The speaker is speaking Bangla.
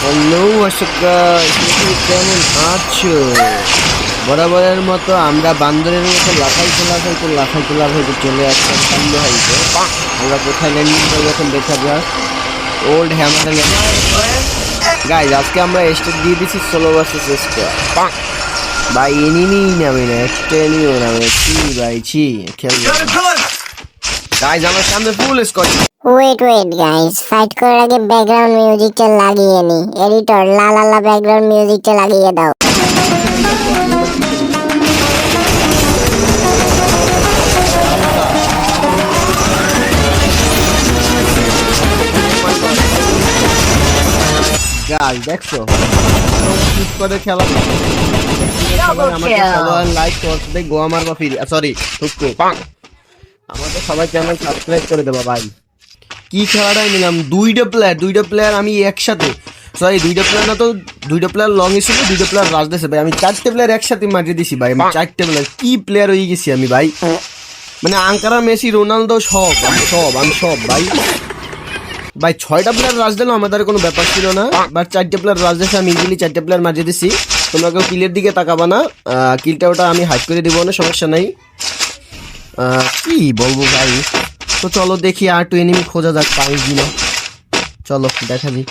হ্যালো অশোক কেমন আছো? বরাবরের মতো আমরা বান্দরের মতো লাফাইতে চলে আসলাম কান্দ হাইতে। আমরা কোথায় ল্যান্ডিং করবো এখন দেখা যাক। ওল্ড হ্যামার গাইজ, আজকে আমরা স্টেট দিয়ে দিচ্ছি সোলো ভার্সেস স্কোয়াড। ভাই এনিমি নামে না, একটা এনিমিও নামে কি ভাই ছি খেলবো গাইজ। আমার সামনে full squad. Wait guys, fight করার আগে ব্যাকগ্রাউন্ড মিউজিকটা লাগিয়ে নি। এডিটর লা লা লা ব্যাকগ্রাউন্ড মিউজিকটা লাগিয়ে দাও। গাইজ দেখছো স্কোয়াডের খেলা, আমাকে ফলো আর লাইক করতে গোয়া মারবা ফিরি সরি ঠুকু আমাদের সবাই চ্যানেল সাবস্ক্রাইব করে দেবা ভাই। কি খেলাটাই নিলাম, দুইটা প্লেয়ার আমি একসাথে, সরি দুইটা প্লেয়ার না তো, দুইটা প্লেয়ার লং ছিল, দুইটা প্লেয়ার রাজ দিয়েছে ভাই। আমি 4টে প্লেয়ার একসাথে মারিয়ে দিছি ভাই। আমি 4টে প্লেয়ার কি প্লেয়ার হয়ে গেছি আমি ভাই। মানে আঙ্কারা, মেসি, রোনালদো সব আমি সব ভাই। 6টা প্লেয়ার রাজ দিলাম, আমাদের কোনো ব্যাপার ছিল না। বাট 4টে প্লেয়ার রাজ দিয়েছে, আমি ইজিলি 4টে প্লেয়ার মারিয়ে দিছি। তোমরা কেউ কিলের দিকে তাকাবা না, কিলটা ওটা আমি হাইড করে দিব না, সমস্যা নাই। কি বলবো ভাই, তো চলো দেখি আর টু এনিমি খোঁজা যাক পাই কিনা, চলো দেখা যাক।